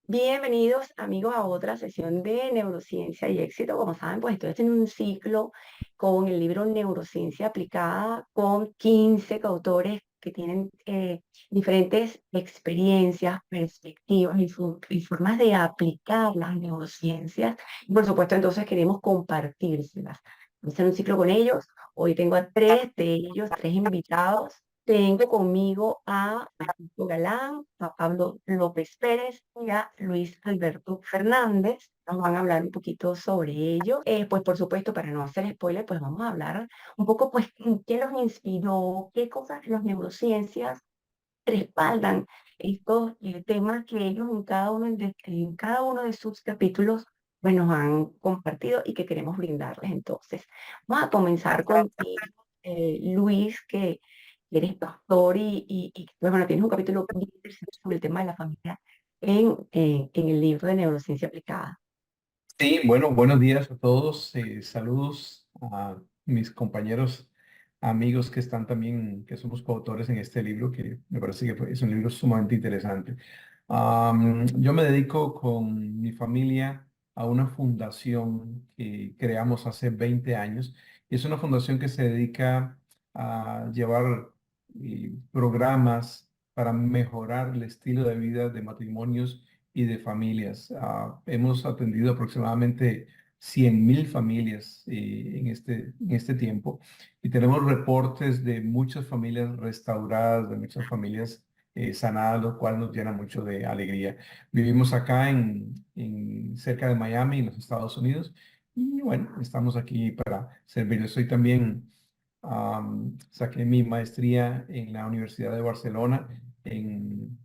Bienvenidos amigos a otra sesión de neurociencia y éxito. Como saben, pues estoy haciendo un ciclo con el libro Neurociencia Aplicada con 15 coautores que tienen diferentes experiencias, perspectivas y formas de aplicar las neurociencias. Y por supuesto, entonces queremos compartírselas. Voy a hacer un ciclo con ellos. Hoy tengo a tres de ellos, tres invitados. Tengo conmigo a Francisco Galán, a Pablo López Pérez y a Luis Alberto Fernández. Nos van a hablar un poquito sobre ello. Pues por supuesto, para no hacer spoiler, pues vamos a hablar un poco, pues, qué los inspiró, qué cosas las neurociencias respaldan estos temas que ellos en cada uno de sus capítulos pues nos han compartido y que queremos brindarles. Entonces, vamos a comenzar contigo, Luis, que eres pastor pues, bueno, tienes un capítulo bien interesante sobre el tema de la familia en el libro de Neurociencia Aplicada. Sí, bueno, buenos días a todos. Saludos a mis compañeros, amigos que están también, que somos coautores en este libro, que me parece que es un libro sumamente interesante. Yo me dedico con mi familia a una fundación que creamos hace 20 años. Y es una fundación que se dedica a llevar programas para mejorar el estilo de vida de matrimonios y de familias. Hemos atendido aproximadamente 100.000 familias en este tiempo y tenemos reportes de muchas familias restauradas, de muchas familias sanadas, lo cual nos llena mucho de alegría. Vivimos acá cerca de Miami, en los Estados Unidos, y bueno, estamos aquí para servir. Soy también, saqué mi maestría en la Universidad de Barcelona en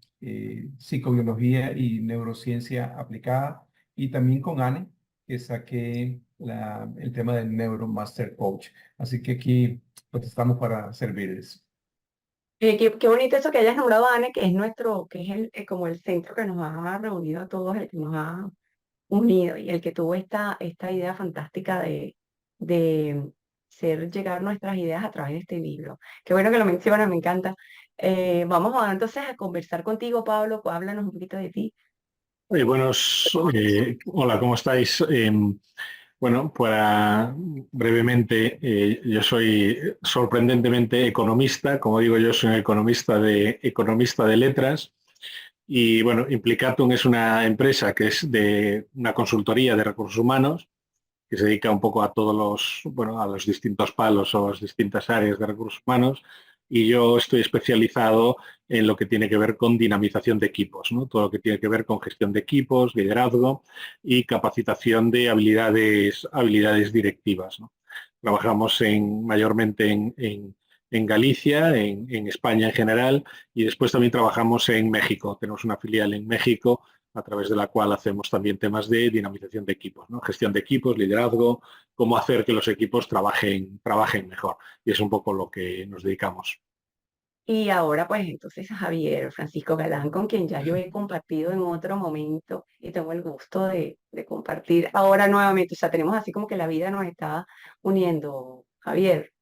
psicobiología y neurociencia aplicada, y también con ANE, que saqué el tema del Neuromaster Coach. Así que aquí pues estamos para servirles. Qué bonito eso que hayas nombrado a ANE, que es nuestro, que es como el centro que nos ha reunido a todos, el que nos ha unido y el que tuvo esta idea fantástica de hacer llegar nuestras ideas a través de este libro. Qué bueno que lo mencionas, me encanta. Vamos a, entonces a conversar contigo, Pablo. Háblanos un poquito de ti. Buenos, hola, ¿cómo estáis? Bueno, para brevemente, yo soy sorprendentemente economista, como digo yo, soy un economista de letras y bueno, Implicatum es una empresa que es de una consultoría de recursos humanos que se dedica un poco a todos a los distintos palos o las distintas áreas de recursos humanos, y yo estoy especializado en lo que tiene que ver con dinamización de equipos, ¿no? Todo lo que tiene que ver con gestión de equipos, liderazgo y capacitación de habilidades directivas, ¿no? Trabajamos mayormente en Galicia, en España en general, y después también trabajamos en México. Tenemos una filial en México a través de la cual hacemos también temas de dinamización de equipos, ¿no? Gestión de equipos, liderazgo, cómo hacer que los equipos trabajen mejor. Y es un poco lo que nos dedicamos. Y ahora, pues entonces Javier Francisco Galán, con quien ya yo he compartido en otro momento y tengo el gusto de compartir ahora nuevamente. O sea, tenemos así como que la vida nos está uniendo. Javier.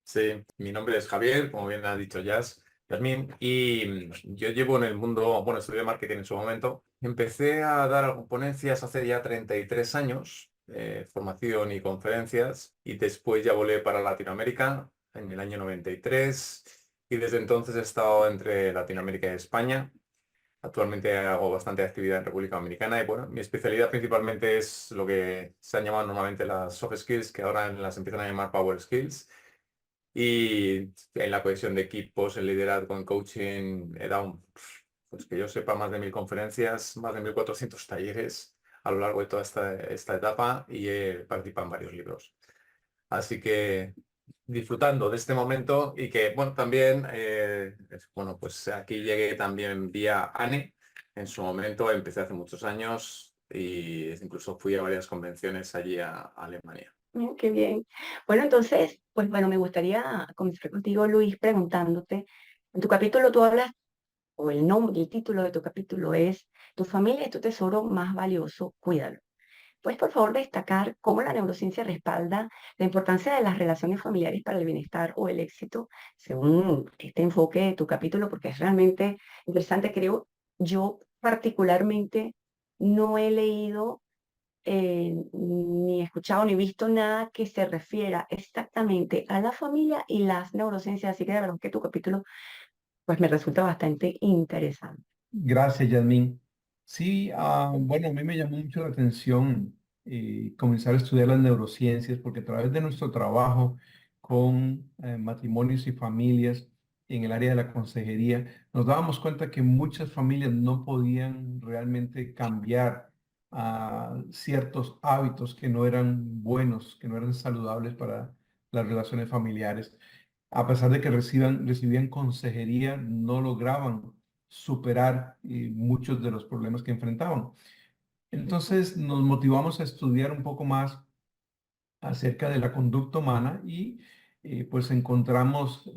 Sí, mi nombre es Javier, como bien ha dicho Yasmín, y yo llevo en el mundo, bueno, estudié marketing en su momento. Empecé a dar ponencias hace ya 33 años, formación y conferencias, y después ya volé para Latinoamérica en el año 93, y desde entonces he estado entre Latinoamérica y España. Actualmente hago bastante actividad en República Dominicana y bueno, mi especialidad principalmente es lo que se han llamado normalmente las soft skills, que ahora las empiezan a llamar power skills. Y en la cohesión de equipos, el liderazgo, en coaching, he dado, pues que yo sepa, más de 1.000 conferencias, más de 1.400 talleres a lo largo de toda esta etapa, y he participado en varios libros. Así que disfrutando de este momento, y que, bueno, también, bueno, pues aquí llegué también vía ANE. En su momento empecé hace muchos años y incluso fui a varias convenciones allí a Alemania. Qué bien. Bueno, entonces, pues bueno, me gustaría comenzar contigo, Luis, preguntándote, en tu capítulo tú hablas, o el nombre, el título de tu capítulo es Tu familia es tu tesoro más valioso, cuídalo. ¿Puedes, por favor, destacar cómo la neurociencia respalda la importancia de las relaciones familiares para el bienestar o el éxito, según este enfoque de tu capítulo? Porque es realmente interesante, creo yo particularmente no he leído ni he escuchado ni visto nada que se refiera exactamente a la familia y las neurociencias, así que de verdad que tu capítulo pues me resulta bastante interesante. Gracias, Yasmín. Sí, bueno, a mí me llamó mucho la atención comenzar a estudiar las neurociencias porque a través de nuestro trabajo con matrimonios y familias en el área de la consejería, nos dábamos cuenta que muchas familias no podían realmente cambiar ciertos hábitos que no eran buenos, que no eran saludables para las relaciones familiares. A pesar de que recibían consejería, no lograban superar muchos de los problemas que enfrentaban. Entonces nos motivamos a estudiar un poco más acerca de la conducta humana y pues encontramos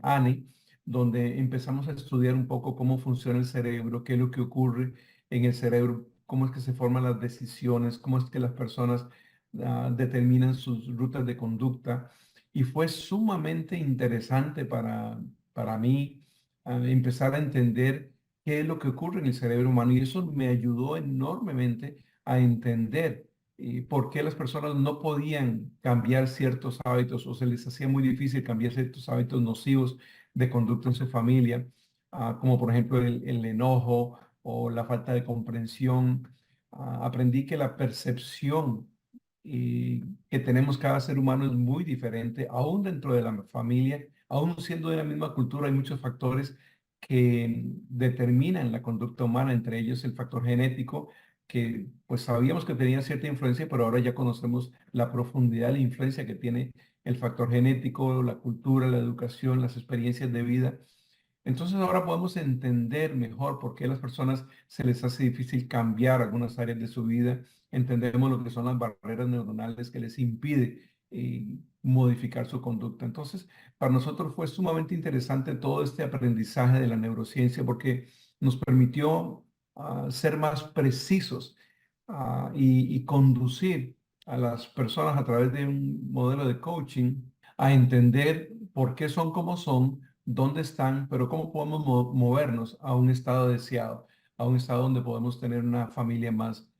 ANE, donde empezamos a estudiar un poco cómo funciona el cerebro, qué es lo que ocurre en el cerebro, cómo es que se forman las decisiones, cómo es que las personas determinan sus rutas de conducta. Y fue sumamente interesante para mí empezar a entender qué es lo que ocurre en el cerebro humano y eso me ayudó enormemente a entender por qué las personas no podían cambiar ciertos hábitos o se les hacía muy difícil cambiar ciertos hábitos nocivos de conducta en su familia, como por ejemplo el enojo o la falta de comprensión. Aprendí que la percepción que tenemos cada ser humano es muy diferente, aún dentro de la familia, aún siendo de la misma cultura, hay muchos factores que determinan la conducta humana, entre ellos el factor genético, que pues sabíamos que tenía cierta influencia, pero ahora ya conocemos la profundidad de la influencia que tiene el factor genético, la cultura, la educación, las experiencias de vida. Entonces ahora podemos entender mejor por qué a las personas se les hace difícil cambiar algunas áreas de su vida. Entendemos lo que son las barreras neuronales que les impide modificar su conducta. Entonces, para nosotros fue sumamente interesante todo este aprendizaje de la neurociencia porque nos permitió ser más precisos y conducir a las personas a través de un modelo de coaching a entender por qué son como son, dónde están, pero cómo podemos movernos a un estado deseado, a un estado donde podemos tener una familia más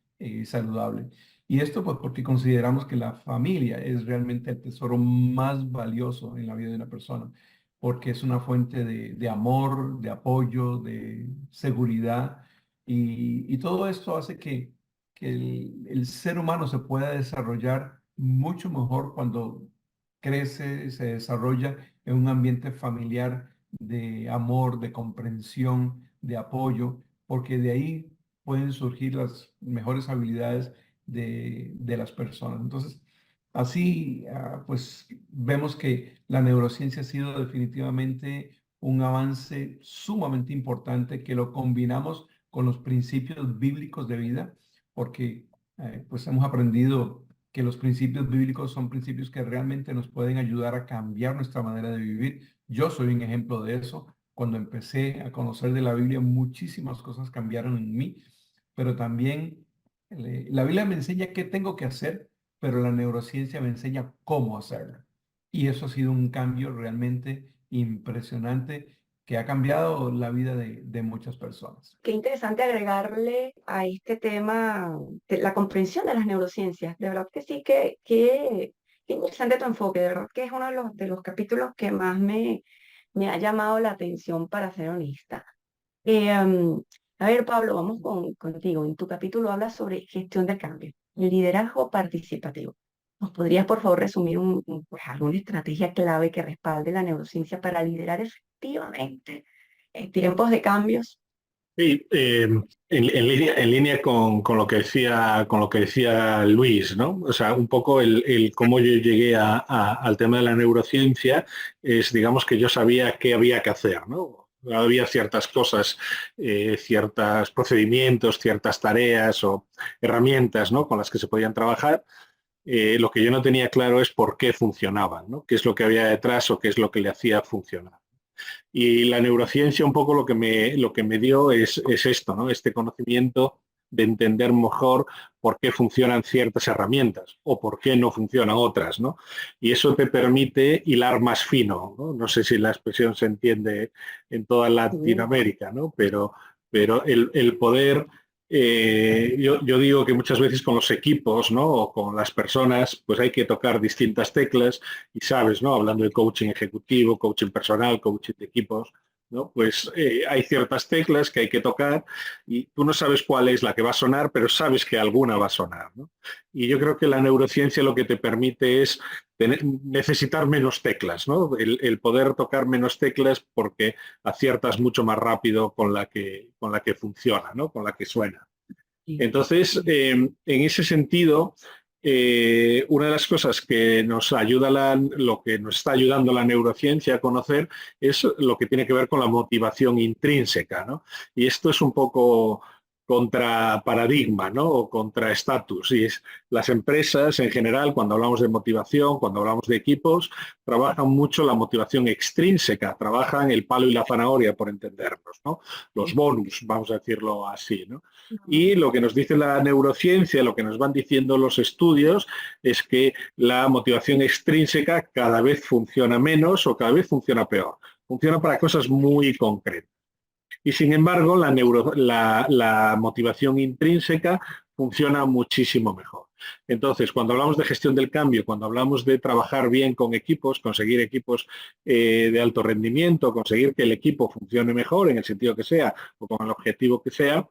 saludable. Y esto pues porque consideramos que la familia es realmente el tesoro más valioso en la vida de una persona, porque es una fuente de amor, de apoyo, de seguridad y todo esto hace que el ser humano se pueda desarrollar mucho mejor cuando crece, se desarrolla en un ambiente familiar de amor, de comprensión, de apoyo, porque de ahí pueden surgir las mejores habilidades de las personas. Entonces, así, pues vemos que la neurociencia ha sido definitivamente un avance sumamente importante que lo combinamos con los principios bíblicos de vida, porque pues hemos aprendido que los principios bíblicos son principios que realmente nos pueden ayudar a cambiar nuestra manera de vivir. Yo soy un ejemplo de eso. Cuando empecé a conocer de la Biblia, muchísimas cosas cambiaron en mí, pero también la Biblia me enseña qué tengo que hacer, pero la neurociencia me enseña cómo hacerlo. Y eso ha sido un cambio realmente impresionante que ha cambiado la vida de muchas personas. Qué interesante agregarle a este tema la comprensión de las neurociencias. De verdad que sí, qué interesante tu enfoque. De verdad que es uno de los capítulos que más me ha llamado la atención, para ser honesta. A ver, Pablo, vamos contigo. En tu capítulo hablas sobre gestión del cambio, liderazgo participativo. ¿Nos podrías, por favor, resumir pues, alguna estrategia clave que respalde la neurociencia para liderar efectivamente en tiempos de cambios? Sí, en línea con lo que decía Luis, ¿no? O sea, un poco el cómo yo llegué al tema de la neurociencia es, digamos, que yo sabía qué había que hacer, ¿no? Había ciertas cosas, ciertos procedimientos, ciertas tareas o herramientas, ¿no? Con las que se podían trabajar. Lo que yo no tenía claro es por qué funcionaban, ¿no? Qué es lo que había detrás o qué es lo que le hacía funcionar. Y la neurociencia un poco lo que me dio es esto, ¿no? Este conocimiento de entender mejor por qué funcionan ciertas herramientas o por qué no funcionan otras, ¿no? Y eso te permite hilar más fino, ¿no? No sé si la expresión se entiende en toda Sí. Latinoamérica, ¿no? Pero el poder yo digo que muchas veces con los equipos, ¿no? O con las personas, pues hay que tocar distintas teclas y sabes, ¿no? Hablando de coaching ejecutivo, coaching personal, coaching de equipos, ¿no? Pues hay ciertas teclas que hay que tocar y tú no sabes cuál es la que va a sonar, pero sabes que alguna va a sonar, ¿no? Y yo creo que la neurociencia lo que te permite es necesitar menos teclas, ¿no? El poder tocar menos teclas porque aciertas mucho más rápido con la que funciona, ¿no? Con la que suena. Entonces, en ese sentido, una de las cosas que nos ayuda, lo que nos está ayudando la neurociencia a conocer es lo que tiene que ver con la motivación intrínseca, ¿no? Y esto es un poco contra paradigma, ¿no? O contra estatus. Y es las empresas en general, cuando hablamos de motivación, cuando hablamos de equipos, trabajan mucho la motivación extrínseca, trabajan el palo y la zanahoria, por entendernos, ¿no? Los bonus, vamos a decirlo así, ¿no? Y lo que nos dice la neurociencia, lo que nos van diciendo los estudios, es que la motivación extrínseca cada vez funciona menos o cada vez funciona peor. Funciona para cosas muy concretas. Y sin embargo, la motivación intrínseca funciona muchísimo mejor. Entonces, cuando hablamos de gestión del cambio, cuando hablamos de trabajar bien con equipos, conseguir equipos de alto rendimiento, conseguir que el equipo funcione mejor en el sentido que sea o con el objetivo que sea,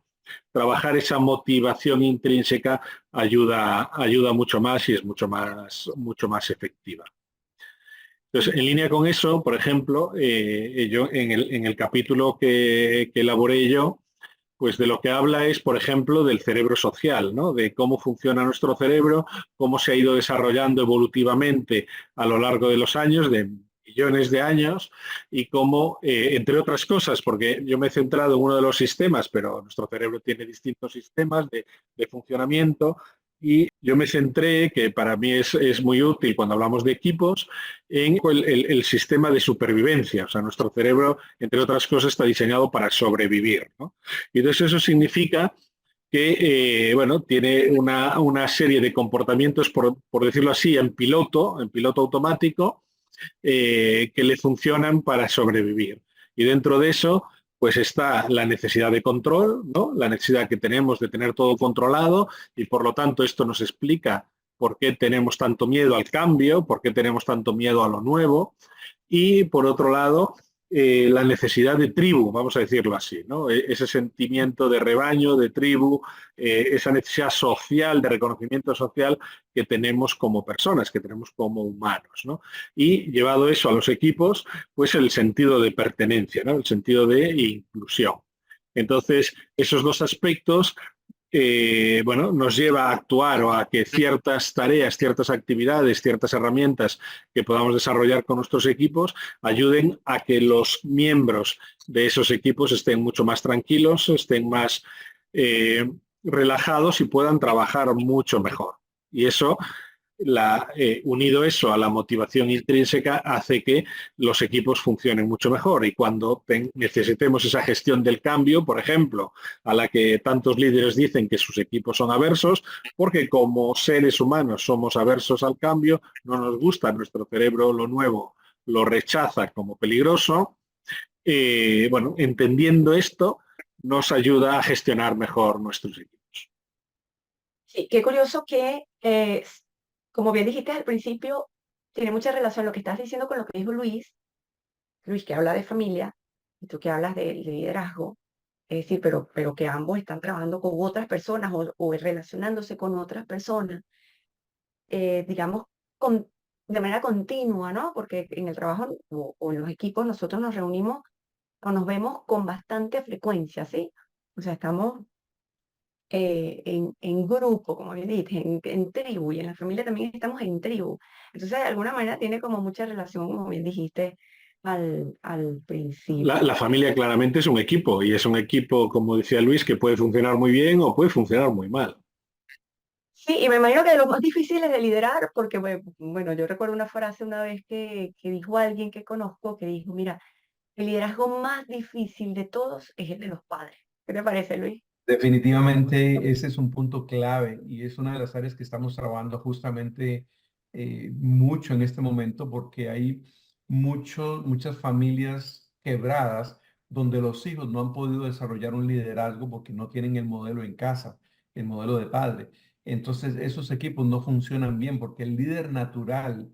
trabajar esa motivación intrínseca ayuda mucho más y es mucho más efectiva. Entonces, en línea con eso, por ejemplo, yo en el capítulo que elaboré yo, pues de lo que habla es, por ejemplo, del cerebro social, ¿no? De cómo funciona nuestro cerebro, cómo se ha ido desarrollando evolutivamente a lo largo de los años, de millones de años, y cómo, entre otras cosas, porque yo me he centrado en uno de los sistemas, pero nuestro cerebro tiene distintos sistemas de funcionamiento, y yo me centré, que para mí es muy útil cuando hablamos de equipos, en el sistema de supervivencia. O sea, nuestro cerebro, entre otras cosas, está diseñado para sobrevivir, ¿no? Y entonces eso significa que, bueno, tiene una serie de comportamientos, por decirlo así, en piloto automático, que le funcionan para sobrevivir. Y dentro de eso, pues está la necesidad de control, ¿no? La necesidad que tenemos de tener todo controlado y por lo tanto esto nos explica por qué tenemos tanto miedo al cambio, por qué tenemos tanto miedo a lo nuevo. Y por otro lado, la necesidad de tribu, vamos a decirlo así, ¿no? Ese sentimiento de rebaño, de tribu, esa necesidad social, de reconocimiento social que tenemos como personas, que tenemos como humanos, ¿no? Y llevado eso a los equipos, pues el sentido de pertenencia, ¿no? El sentido de inclusión. Entonces, esos dos aspectos bueno, nos lleva a actuar o a que ciertas tareas, ciertas actividades, ciertas herramientas que podamos desarrollar con nuestros equipos ayuden a que los miembros de esos equipos estén mucho más tranquilos, estén más relajados y puedan trabajar mucho mejor. Y eso, unido eso a la motivación intrínseca, hace que los equipos funcionen mucho mejor. Y cuando necesitemos esa gestión del cambio, por ejemplo, a la que tantos líderes dicen que sus equipos son aversos, porque como seres humanos somos aversos al cambio, no nos gusta, nuestro cerebro lo nuevo lo rechaza como peligroso. Bueno, entendiendo esto, nos ayuda a gestionar mejor nuestros equipos. Sí, qué curioso que, como bien dijiste al principio, tiene mucha relación lo que estás diciendo con lo que dijo Luis, que habla de familia, y tú que hablas de liderazgo, es decir, pero que ambos están trabajando con otras personas o relacionándose con otras personas, digamos, de manera continua, ¿no? Porque en el trabajo o en los equipos nosotros nos reunimos o nos vemos con bastante frecuencia, ¿sí? O sea, estamos en grupo, como bien dijiste, en tribu, y en la familia también estamos en tribu. Entonces, de alguna manera tiene como mucha relación, como bien dijiste al principio. La familia claramente es un equipo y es un equipo, como decía Luis, que puede funcionar muy bien o puede funcionar muy mal. Sí, y me imagino que de lo más difícil es de liderar, porque, bueno, yo recuerdo una frase una vez que dijo alguien que conozco, que dijo, mira, el liderazgo más difícil de todos es el de los padres. ¿Qué te parece, Luis? Definitivamente ese es un punto clave y es una de las áreas que estamos trabajando justamente mucho en este momento porque hay muchas familias quebradas donde los hijos no han podido desarrollar un liderazgo porque no tienen el modelo en casa, el modelo de padre. Entonces, esos equipos no funcionan bien porque el líder natural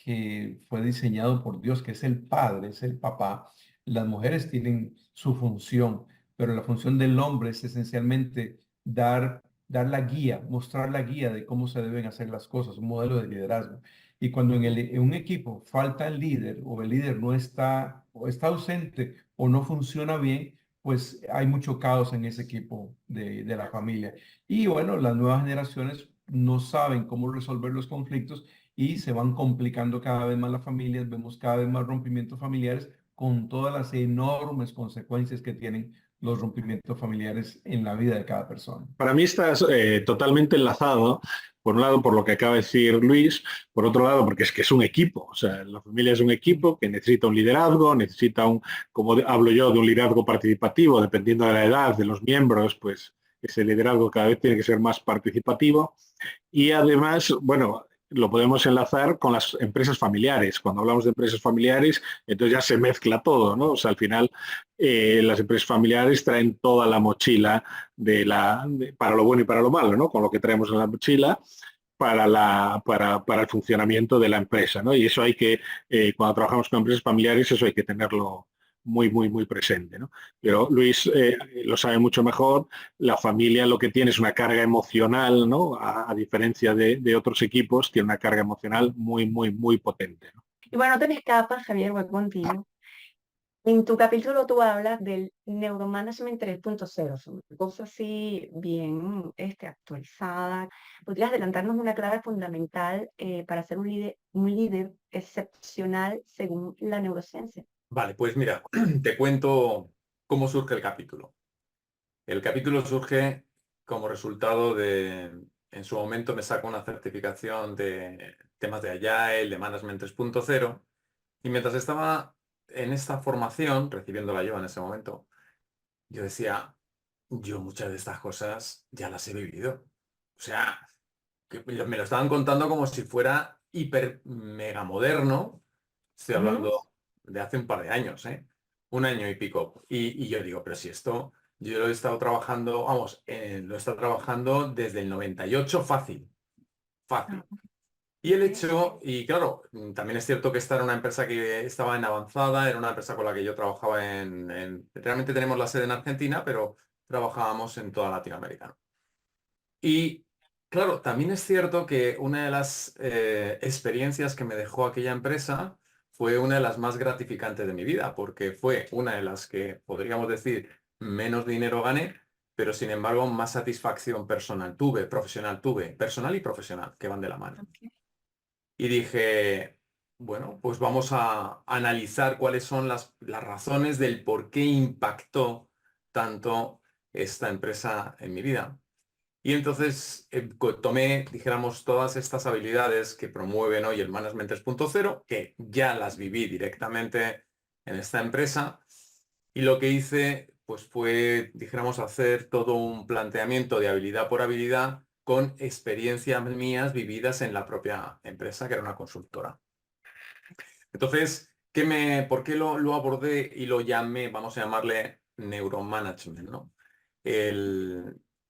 que fue diseñado por Dios, que es el padre, es el papá, las mujeres tienen su función, pero la función del hombre es esencialmente dar la guía, mostrar la guía de cómo se deben hacer las cosas, un modelo de liderazgo. Y cuando en un equipo falta el líder o el líder no está o está ausente o no funciona bien, pues hay mucho caos en ese equipo de la familia. Y bueno, las nuevas generaciones no saben cómo resolver los conflictos y se van complicando cada vez más las familias, vemos cada vez más rompimientos familiares con todas las enormes consecuencias que tienen los rompimientos familiares en la vida de cada persona. Para mí estás totalmente enlazado, por un lado por lo que acaba de decir Luis, por otro lado porque es que es un equipo, o sea, la familia es un equipo que necesita un liderazgo, necesita como hablo yo, de un liderazgo participativo, dependiendo de la edad de los miembros, pues ese liderazgo cada vez tiene que ser más participativo. Y además, bueno, lo podemos enlazar con las empresas familiares. Cuando hablamos de empresas familiares, entonces ya se mezcla todo, ¿no? O sea, al final las empresas familiares traen toda la mochila para lo bueno y para lo malo, ¿no? Con lo que traemos en la mochila para el funcionamiento de la empresa, ¿no? Y eso hay que, cuando trabajamos con empresas familiares, eso hay que tenerlo muy, muy, muy presente, ¿no? Pero Luis lo sabe mucho mejor, la familia lo que tiene es una carga emocional, ¿no? A diferencia de otros equipos, tiene una carga emocional muy, muy, muy potente, ¿no? Y bueno, no te me escapas, Javier, voy contigo. En tu capítulo tú hablas del Neuromanagement 3.0, es una cosa así bien actualizada. ¿Podrías adelantarnos una clave fundamental para ser un líder excepcional según la neurociencia? Vale, pues mira, te cuento cómo surge el capítulo. El capítulo surge como resultado en su momento me saco una certificación de temas de Agile, de Management 3.0, y mientras estaba en esta formación, recibiéndola yo en ese momento, yo decía, yo muchas de estas cosas ya las he vivido. O sea, que me lo estaban contando como si fuera hiper mega moderno. Estoy Ujú. hablando de hace un par de años, ¿eh? Un año y pico. Y yo digo, pero si esto, yo lo he estado trabajando, vamos, lo he estado trabajando desde el 98 fácil, Ah, fácil. Y el ok. hecho, y claro, también es cierto que esta era una empresa que estaba en avanzada, era una empresa con la que yo trabajaba realmente tenemos la sede en Argentina, pero trabajábamos en toda Latinoamérica, ¿no? Y claro, también es cierto que una de las experiencias que me dejó aquella empresa fue una de las más gratificantes de mi vida, porque fue una de las que, podríamos decir, menos dinero gané, pero sin embargo más satisfacción personal tuve, profesional tuve, personal y profesional, que van de la mano. Ok. Y dije, bueno, pues vamos a analizar cuáles son las razones del por qué impactó tanto esta empresa en mi vida. Y entonces tomé, dijéramos, todas estas habilidades que promueven hoy el Management 3.0, que ya las viví directamente en esta empresa, y lo que hice pues fue, dijéramos, hacer todo un planteamiento de habilidad por habilidad con experiencias mías vividas en la propia empresa, que era una consultora. Entonces, ¿por qué lo abordé y lo llamé, vamos a llamarle neuromanagement, ¿no?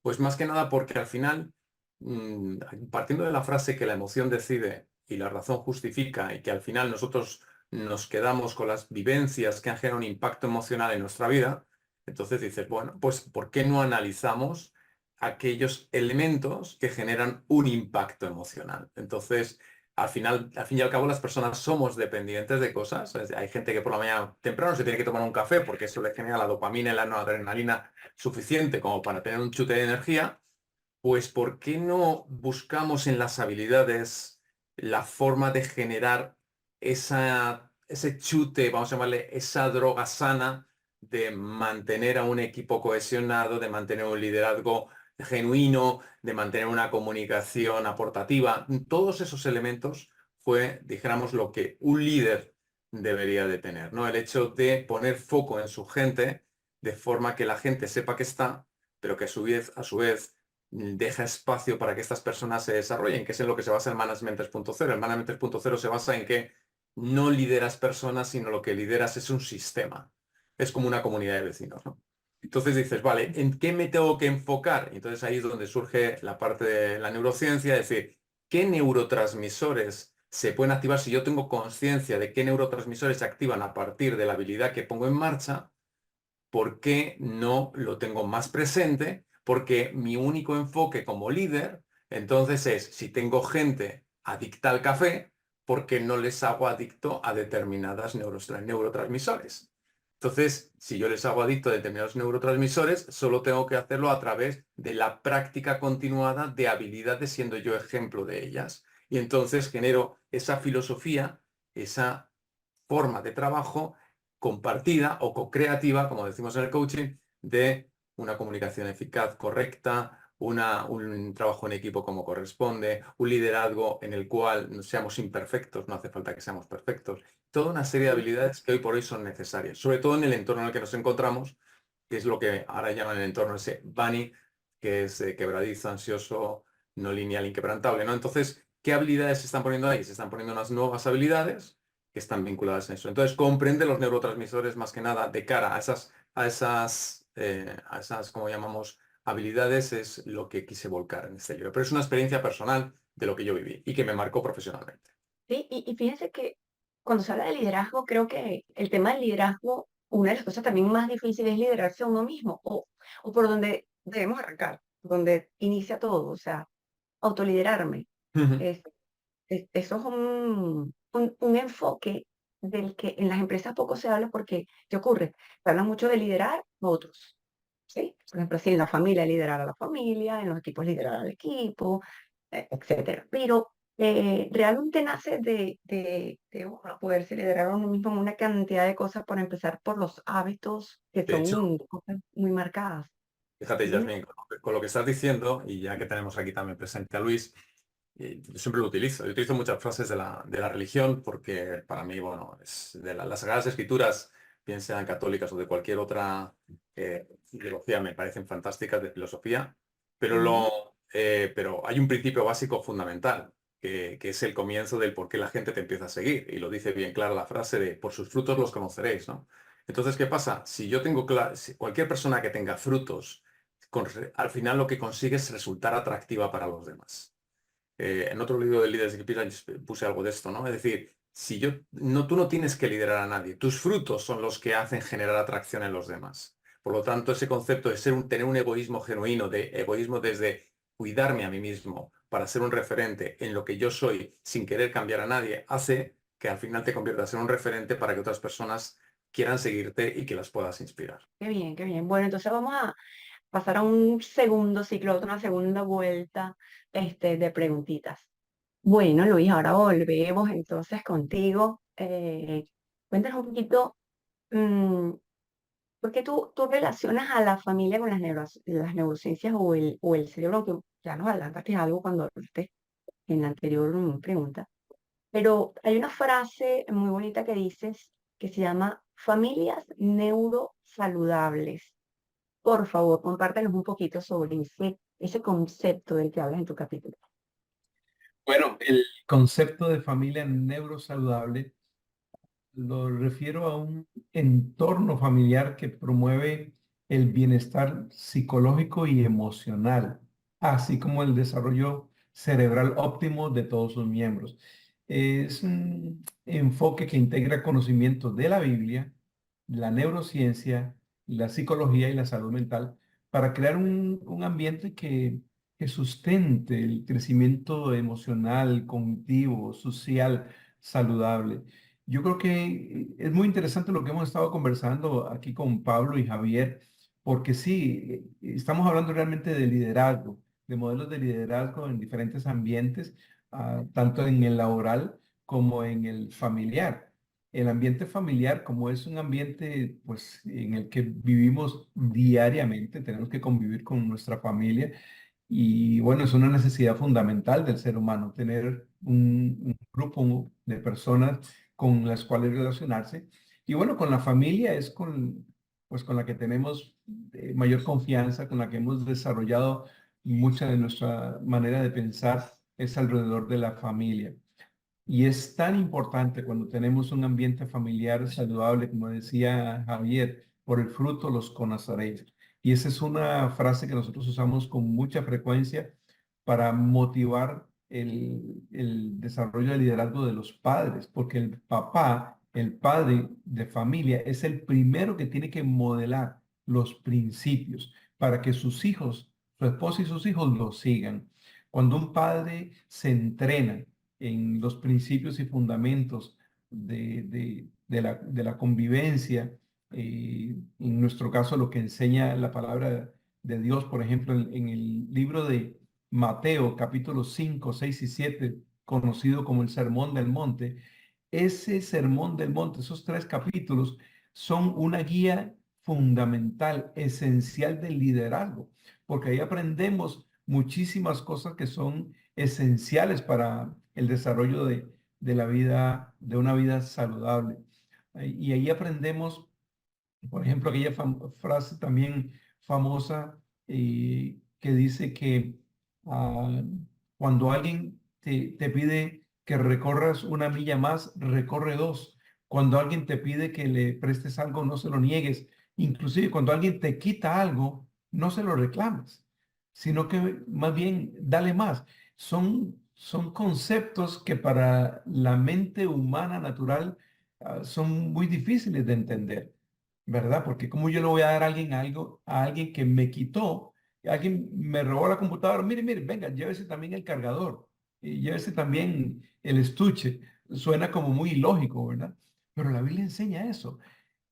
Pues más que nada porque al final, partiendo de la frase que la emoción decide y la razón justifica y que al final nosotros nos quedamos con las vivencias que han generado un impacto emocional en nuestra vida, entonces dices, bueno, pues ¿por qué no analizamos aquellos elementos que generan un impacto emocional? Entonces, al final, al fin y al cabo, las personas somos dependientes de cosas. Hay gente que por la mañana temprano se tiene que tomar un café porque eso le genera la dopamina y la noradrenalina suficiente como para tener un chute de energía. Pues, ¿por qué no buscamos en las habilidades la forma de generar ese chute, vamos a llamarle esa droga sana, de mantener a un equipo cohesionado, de mantener un liderazgo genuino, de mantener una comunicación aportativa? Todos esos elementos fue, dijéramos, lo que un líder debería de tener, ¿no? El hecho de poner foco en su gente de forma que la gente sepa que está, pero que a su vez deja espacio para que estas personas se desarrollen, que es en lo que se basa el Management 3.0. El Management 3.0 se basa en que no lideras personas, sino lo que lideras es un sistema. es como una comunidad de vecinos, ¿no? Entonces dices, vale, ¿en qué me tengo que enfocar? Y entonces ahí es donde surge la parte de la neurociencia, es decir, ¿qué neurotransmisores se pueden activar si yo tengo conciencia de qué neurotransmisores se activan a partir de la habilidad que pongo en marcha? ¿Por qué no lo tengo más presente? Porque mi único enfoque como líder, entonces es, si tengo gente adicta al café, ¿por qué no les hago adicto a determinadas neurotransmisores? Entonces, si yo les hago adicto a determinados neurotransmisores, solo tengo que hacerlo a través de la práctica continuada de habilidades, siendo yo ejemplo de ellas. Y entonces genero esa filosofía, esa forma de trabajo compartida o co-creativa, como decimos en el coaching, de una comunicación eficaz, correcta, un trabajo en equipo como corresponde, un liderazgo en el cual no seamos imperfectos, no hace falta que seamos perfectos. Toda una serie de habilidades que hoy por hoy son necesarias, sobre todo en el entorno en el que nos encontramos, que es lo que ahora llaman el entorno ese bunny, que es quebradizo, ansioso, no lineal, inquebrantable, ¿no? Entonces, ¿qué habilidades se están poniendo ahí? Se están poniendo unas nuevas habilidades que están vinculadas a eso. Entonces, comprende los neurotransmisores más que nada de cara a esas, como llamamos, habilidades, es lo que quise volcar en este libro. Pero es una experiencia personal de lo que yo viví y que me marcó profesionalmente. Sí, y fíjense que cuando se habla de liderazgo, creo que el tema del liderazgo, una de las cosas también más difíciles es liderarse a uno mismo, o por donde debemos arrancar, donde inicia todo, o sea, autoliderarme. Ujú. Es, eso es un enfoque del que en las empresas poco se habla porque, ¿qué ocurre? Se habla mucho de liderar a otros, ¿sí? Por ejemplo, sí, en la familia liderar a la familia, en los equipos liderar al equipo, etcétera. Pero realmente nace de uno poderse liderar a uno mismo en una cantidad de cosas, por empezar por los hábitos que De hecho, son cosas muy marcadas. fíjate, Dime. Yasmin, con lo que estás diciendo, y ya que tenemos aquí también presente a Luis, yo siempre lo utilizo. Yo utilizo muchas frases de la religión porque para mí, bueno, es de las Sagradas Escrituras, bien sean católicas o de cualquier otra ideología, me parecen fantásticas de filosofía, pero, Ujú. pero hay un principio básico fundamental, que es el comienzo del por qué la gente te empieza a seguir. Y lo dice bien clara la frase de por sus frutos los conoceréis, ¿no? Entonces, ¿qué pasa? Si yo tengo si cualquier persona que tenga frutos, al final lo que consigue es resultar atractiva para los demás. En otro libro de líderes de Equipage puse algo de esto, ¿no? Es decir, si tú no tienes que liderar a nadie, tus frutos son los que hacen generar atracción en los demás. Por lo tanto, ese concepto de tener un egoísmo genuino, de egoísmo desde cuidarme a mí mismo para ser un referente en lo que yo soy sin querer cambiar a nadie, hace que al final te conviertas en un referente para que otras personas quieran seguirte y que las puedas inspirar. Qué bien, qué bien. Bueno, entonces vamos a pasar a un segundo ciclo, a una segunda vuelta de preguntitas. Bueno, Luis, ahora volvemos entonces contigo. Cuéntanos un poquito, mm, ¿por qué tú relacionas a la familia con las neurociencias o el cerebro? Aunque ya nos adelantaste algo cuando hablaste en la anterior pregunta. Pero hay una frase muy bonita que dices que se llama familias neurosaludables. Por favor, compártenos un poquito sobre ese concepto del que hablas en tu capítulo. Bueno, el concepto de familia neurosaludable lo refiero a un entorno familiar que promueve el bienestar psicológico y emocional, así como el desarrollo cerebral óptimo de todos sus miembros. Es un enfoque que integra conocimientos de la Biblia, la neurociencia, la psicología y la salud mental para crear un ambiente que sustente el crecimiento emocional, cognitivo, social, saludable. Yo creo que es muy interesante lo que hemos estado conversando aquí con Pablo y Javier, porque sí, estamos hablando realmente de liderazgo, de modelos de liderazgo en diferentes ambientes, tanto en el laboral como en el familiar. El ambiente familiar, como es un ambiente pues, en el que vivimos diariamente, tenemos que convivir con nuestra familia y bueno, es una necesidad fundamental del ser humano, tener un grupo de personas con las cuales relacionarse. Y bueno, con la familia es pues, con la que tenemos mayor confianza, con la que hemos desarrollado mucha de nuestra manera de pensar, es alrededor de la familia. Y es tan importante cuando tenemos un ambiente familiar saludable, como decía Javier, por el fruto los conoceréis. Y esa es una frase que nosotros usamos con mucha frecuencia para motivar el desarrollo del liderazgo de los padres, porque el papá, el padre de familia, es el primero que tiene que modelar los principios para que sus hijos, su esposa y sus hijos lo sigan. Cuando un padre se entrena en los principios y fundamentos de la convivencia, en nuestro caso lo que enseña la palabra de Dios, por ejemplo, en el libro de Mateo, capítulos 5, 6 y 7, conocido como el Sermón del Monte, ese Sermón del Monte, esos 3 capítulos, son una guía fundamental, esencial del liderazgo, porque ahí aprendemos muchísimas cosas que son esenciales para el desarrollo de la vida, de una vida saludable. Y ahí aprendemos, por ejemplo, aquella frase también famosa que dice que cuando alguien te pide que recorras 1 milla más, recorre 2. Cuando alguien te pide que le prestes algo, no se lo niegues. Inclusive cuando alguien te quita algo, no se lo reclames, sino que más bien dale más. Son conceptos que para la mente humana natural son muy difíciles de entender, ¿verdad? Porque ¿cómo yo le voy a dar a alguien algo, a alguien que me quitó, alguien me robó la computadora? Mire, mire, venga, llévese también el cargador, y llévese también el estuche. Suena como muy ilógico, ¿verdad? Pero la Biblia enseña eso,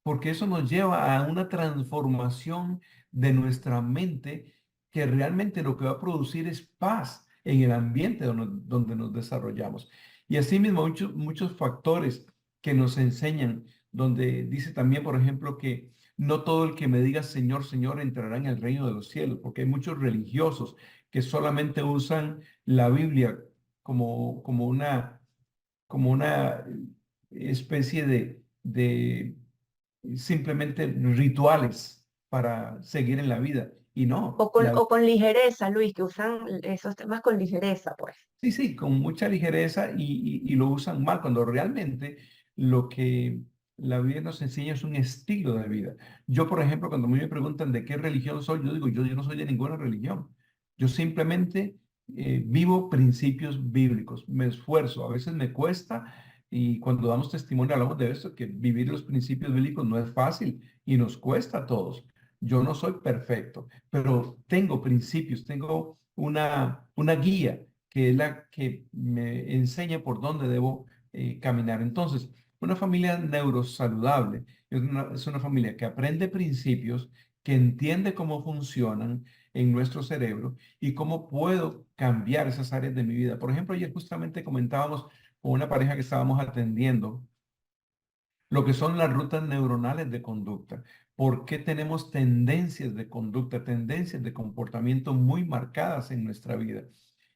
porque eso nos lleva a una transformación de nuestra mente que realmente lo que va a producir es paz en el ambiente donde nos desarrollamos. Y asimismo, muchos factores que nos enseñan, donde dice también, por ejemplo, que no todo el que me diga Señor, Señor entrará en el reino de los cielos, porque hay muchos religiosos que solamente usan la Biblia como una especie de simplemente rituales para seguir en la vida. Y no, O con ligereza, Luis, que usan esos temas con ligereza, pues. sí, sí, con mucha ligereza y lo usan mal, cuando realmente lo que la Biblia nos enseña es un estilo de vida. Yo, por ejemplo, cuando a mí me preguntan de qué religión soy, yo digo, yo no soy de ninguna religión. Yo simplemente vivo principios bíblicos, me esfuerzo, a veces me cuesta, y cuando damos testimonio hablamos de eso, que vivir los principios bíblicos no es fácil y nos cuesta a todos. Yo no soy perfecto, pero tengo principios, tengo una guía que es la que me enseña por dónde debo caminar. Entonces, una familia neurosaludable es una familia que aprende principios, que entiende cómo funcionan en nuestro cerebro y cómo puedo cambiar esas áreas de mi vida. Por ejemplo, ayer justamente comentábamos con una pareja que estábamos atendiendo lo que son las rutas neuronales de conducta. ¿Por qué tenemos tendencias de conducta, tendencias de comportamiento muy marcadas en nuestra vida?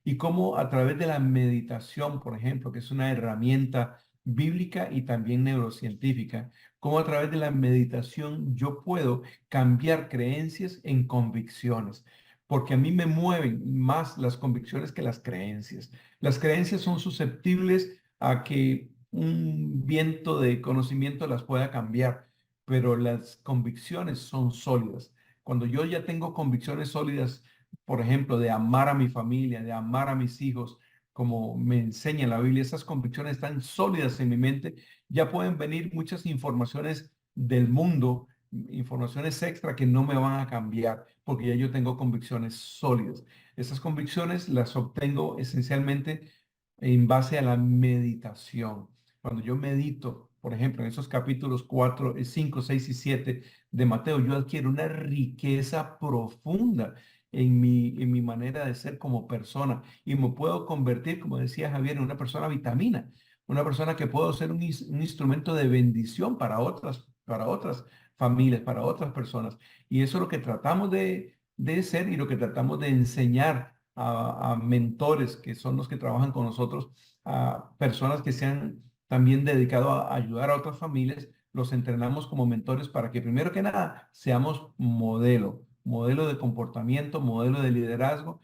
Y cómo a través de la meditación, por ejemplo, que es una herramienta bíblica y también neurocientífica, cómo a través de la meditación yo puedo cambiar creencias en convicciones. Porque a mí me mueven más las convicciones que las creencias. Las creencias son susceptibles a que un viento de conocimiento las pueda cambiar, pero las convicciones son sólidas. Cuando yo ya tengo convicciones sólidas, por ejemplo, de amar a mi familia, de amar a mis hijos, como me enseña la Biblia, esas convicciones están sólidas en mi mente, ya pueden venir muchas informaciones del mundo, informaciones extra que no me van a cambiar, porque ya yo tengo convicciones sólidas. Esas convicciones las obtengo esencialmente en base a la meditación. Cuando yo medito, por ejemplo, en esos capítulos 4, 5, 6 y 7 de Mateo, yo adquiero una riqueza profunda en mi manera de ser como persona, y me puedo convertir, como decía Javier, en una persona vitamina, una persona que puedo ser un instrumento de bendición para otras familias, para otras personas. Y eso es lo que tratamos de ser y lo que tratamos de enseñar a mentores, que son los que trabajan con nosotros, a personas que se han también dedicado a ayudar a otras familias. Los entrenamos como mentores para que primero que nada seamos modelo de comportamiento, modelo de liderazgo,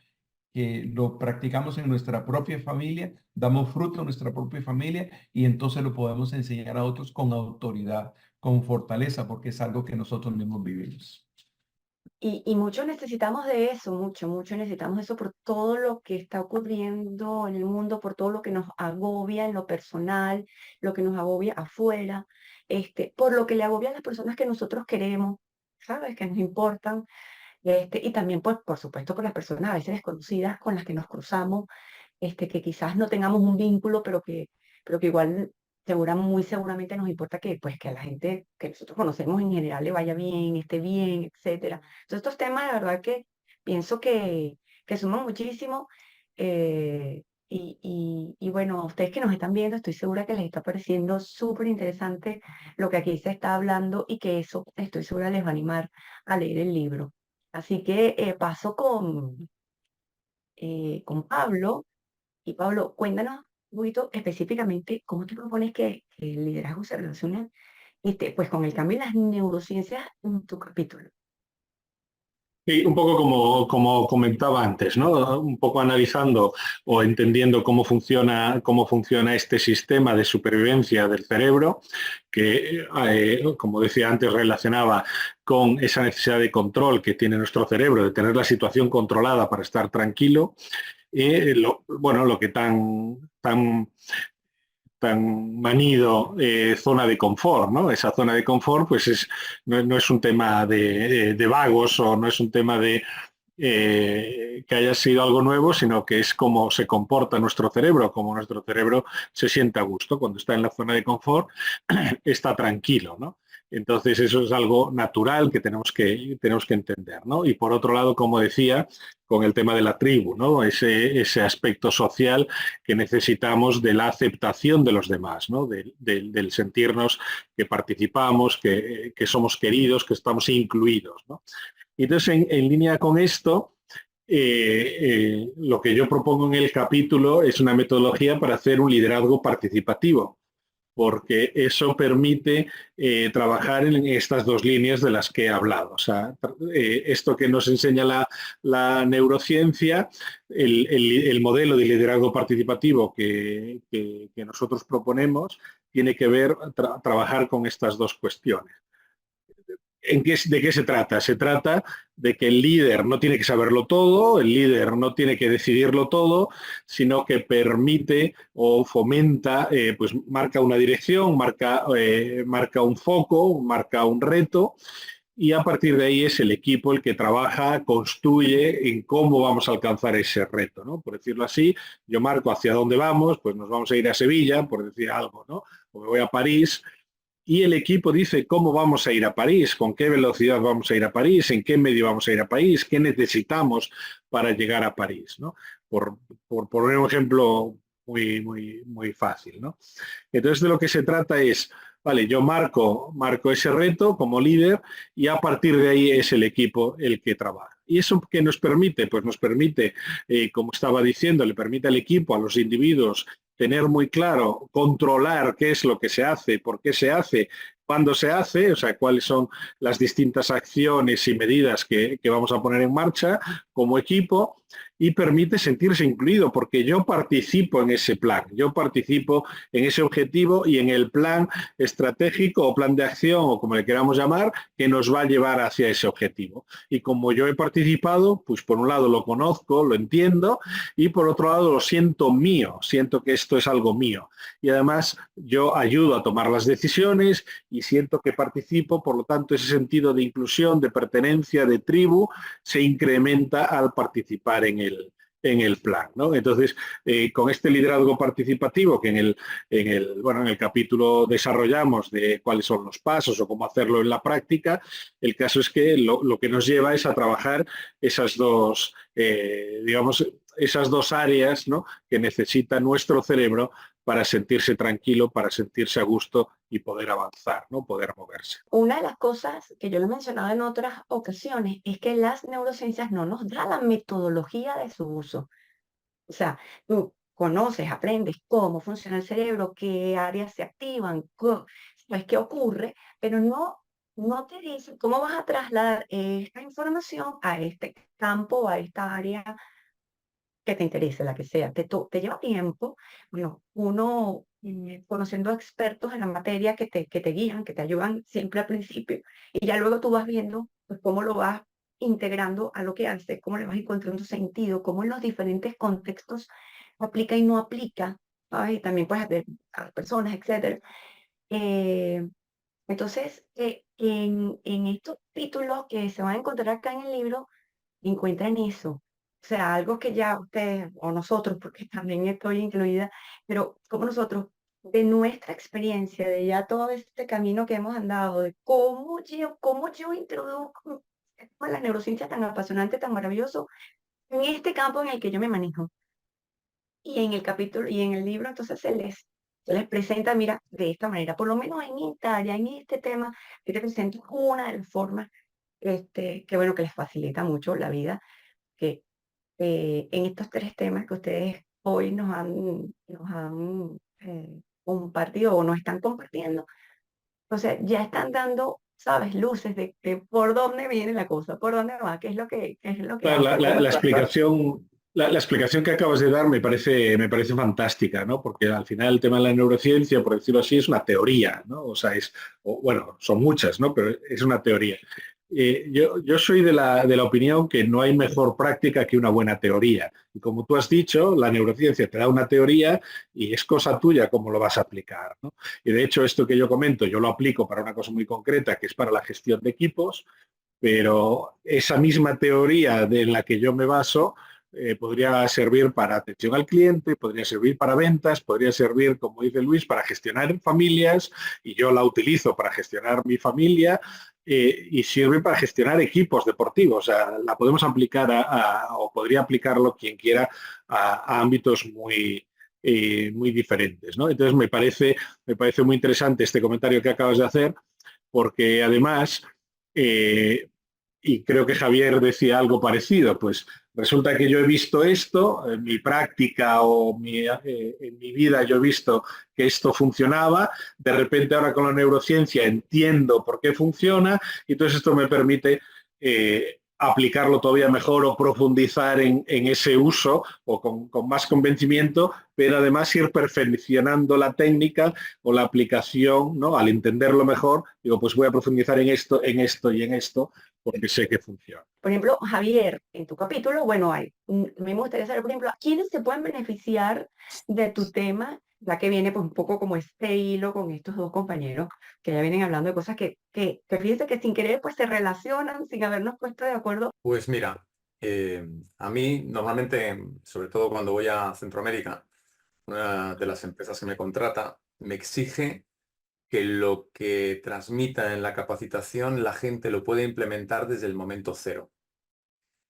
que lo practicamos en nuestra propia familia, damos fruto en nuestra propia familia, y entonces lo podemos enseñar a otros con autoridad, con fortaleza, porque es algo que nosotros mismos vivimos. Y mucho necesitamos de eso, mucho necesitamos eso por todo lo que está ocurriendo en el mundo, por todo lo que nos agobia en lo personal, lo que nos agobia afuera, por lo que le agobia a las personas que nosotros queremos, ¿sabes? Que nos importan, y también, pues, por supuesto, por las personas a veces desconocidas con las que nos cruzamos, que quizás no tengamos un vínculo, pero que igual muy seguramente nos importa que, pues, que a la gente que nosotros conocemos en general le vaya bien, esté bien, etcétera. Entonces, estos temas, la verdad que pienso que suman muchísimo. Y bueno, a ustedes que nos están viendo, estoy segura que les está pareciendo súper interesante lo que aquí se está hablando y que eso estoy segura les va a animar a leer el libro. Así que paso con Pablo. Y Pablo, cuéntanos un poquito específicamente cómo te propones que el liderazgo se relaciona pues con el cambio en las neurociencias en tu capítulo. Y un poco como comentaba antes, ¿no? Un poco analizando o entendiendo cómo funciona este sistema de supervivencia del cerebro, que, como decía antes, relacionaba con esa necesidad de control que tiene nuestro cerebro, de tener la situación controlada para estar tranquilo, y lo que tan manido zona de confort, ¿no? Esa zona de confort pues no es un tema de vagos o no es un tema de que haya sido algo nuevo, sino que es cómo se comporta nuestro cerebro, cómo nuestro cerebro se siente a gusto. Cuando está en la zona de confort, está tranquilo, ¿no? Entonces eso es algo natural que tenemos que entender, ¿no? Y por otro lado, como decía, con el tema de la tribu, ¿no? Ese aspecto social que necesitamos de la aceptación de los demás, ¿no? Del sentirnos que participamos, que somos queridos, que estamos incluidos, ¿no? Y entonces, en línea con esto, lo que yo propongo en el capítulo es una metodología para hacer un liderazgo participativo, porque eso permite trabajar en estas dos líneas de las que he hablado. O sea, esto que nos enseña la neurociencia, el modelo de liderazgo participativo que nosotros proponemos, tiene que ver trabajar con estas dos cuestiones. ¿De qué se trata? Se trata de que el líder no tiene que saberlo todo, el líder no tiene que decidirlo todo, sino que permite o fomenta, pues marca una dirección, marca un foco, marca un reto, y a partir de ahí es el equipo el que trabaja, construye en cómo vamos a alcanzar ese reto, ¿no? Por decirlo así, yo marco hacia dónde vamos, pues nos vamos a ir a Sevilla, por decir algo, ¿no? O me voy a París, y el equipo dice cómo vamos a ir a París, con qué velocidad vamos a ir a París, en qué medio vamos a ir a París, qué necesitamos para llegar a París, ¿no? Por poner un ejemplo muy fácil, ¿no? Entonces de lo que se trata es, vale, yo marco ese reto como líder y a partir de ahí es el equipo el que trabaja. ¿Y eso qué nos permite? Pues nos permite, como estaba diciendo, le permite al equipo, a los individuos, tener muy claro, controlar qué es lo que se hace, por qué se hace, cuándo se hace, o sea, cuáles son las distintas acciones y medidas que vamos a poner en marcha como equipo, y permite sentirse incluido porque yo participo en ese plan, yo participo en ese objetivo y en el plan estratégico o plan de acción o como le queramos llamar, que nos va a llevar hacia ese objetivo. Y como yo he participado, pues por un lado lo conozco, lo entiendo y por otro lado lo siento mío, siento que esto es algo mío. Y además yo ayudo a tomar las decisiones y siento que participo, por lo tanto ese sentido de inclusión, de pertenencia, de tribu, se incrementa al participar en el plan, ¿no? Entonces, con este liderazgo participativo que en el capítulo desarrollamos de cuáles son los pasos o cómo hacerlo en la práctica, el caso es que lo que nos lleva es a trabajar esas dos, esas dos áreas, ¿no?, que necesita nuestro cerebro para sentirse tranquilo, para sentirse a gusto y poder avanzar, ¿no?, poder moverse. Una de las cosas que yo lo he mencionado en otras ocasiones es que las neurociencias no nos da la metodología de su uso. O sea, tú conoces, aprendes cómo funciona el cerebro, qué áreas se activan, pues qué ocurre, pero no te dicen cómo vas a trasladar esta información a este campo, a esta área que te interese, la que sea, te lleva tiempo, bueno, uno conociendo expertos en la materia que te guían, que te ayudan siempre al principio, y ya luego tú vas viendo pues, cómo lo vas integrando a lo que haces, cómo le vas encontrando sentido, cómo en los diferentes contextos aplica y no aplica, ¿sabes? Y también pues a las personas, etcétera. Eh, entonces, en estos títulos que se van a encontrar acá en el libro, encuentran eso. O sea, algo que ya ustedes o nosotros, porque también estoy incluida, pero como nosotros, de nuestra experiencia, de ya todo este camino que hemos andado, de cómo yo introduzco el tema de la neurociencia tan apasionante, tan maravilloso, en este campo en el que yo me manejo. Y en el capítulo y en el libro entonces se les presenta, mira, de esta manera, por lo menos en esta área, en este tema, yo te presento una de las formas que bueno, que les facilita mucho la vida, que en estos tres temas que ustedes hoy nos han compartido o nos están compartiendo, o sea, ya están dando, sabes, luces de por dónde viene la cosa, por dónde va, qué es lo que Claro, hace, cómo la actúa. explicación, la explicación que acabas de dar me parece fantástica, ¿no? Porque al final el tema de la neurociencia, por decirlo así, es una teoría, ¿no? O sea, bueno, son muchas, ¿no? Pero es una teoría. Yo soy de la opinión que no hay mejor práctica que una buena teoría. Y como tú has dicho, la neurociencia te da una teoría y es cosa tuya cómo lo vas a aplicar, ¿no? Y de hecho, esto que yo comento, yo lo aplico para una cosa muy concreta, que es para la gestión de equipos, pero esa misma teoría en la que yo me baso podría servir para atención al cliente, podría servir para ventas, podría servir, como dice Luis, para gestionar familias, y yo la utilizo para gestionar mi familia, y sirve para gestionar equipos deportivos. O sea, la podemos aplicar o podría aplicarlo quien quiera a ámbitos muy diferentes, ¿no? Entonces me parece muy interesante este comentario que acabas de hacer, porque además, eh, y creo que Javier decía algo parecido, pues resulta que yo he visto esto, en mi práctica o en mi vida yo he visto que esto funcionaba, de repente ahora con la neurociencia entiendo por qué funciona, y entonces esto me permite aplicarlo todavía mejor o profundizar en ese uso o con más convencimiento, pero además ir perfeccionando la técnica o la aplicación, ¿no? Al entenderlo mejor, digo, pues voy a profundizar en esto, en esto y en esto, porque sé que funciona. Por ejemplo, Javier, en tu capítulo, bueno, me gustaría saber, por ejemplo, ¿quiénes se pueden beneficiar de tu tema, ya que viene pues un poco como este hilo con estos dos compañeros que ya vienen hablando de cosas que fíjense que sin querer pues se relacionan sin habernos puesto de acuerdo? Pues mira, a mí normalmente, sobre todo cuando voy a Centroamérica, una de las empresas que me contrata me exige que lo que transmita en la capacitación la gente lo puede implementar desde el momento cero.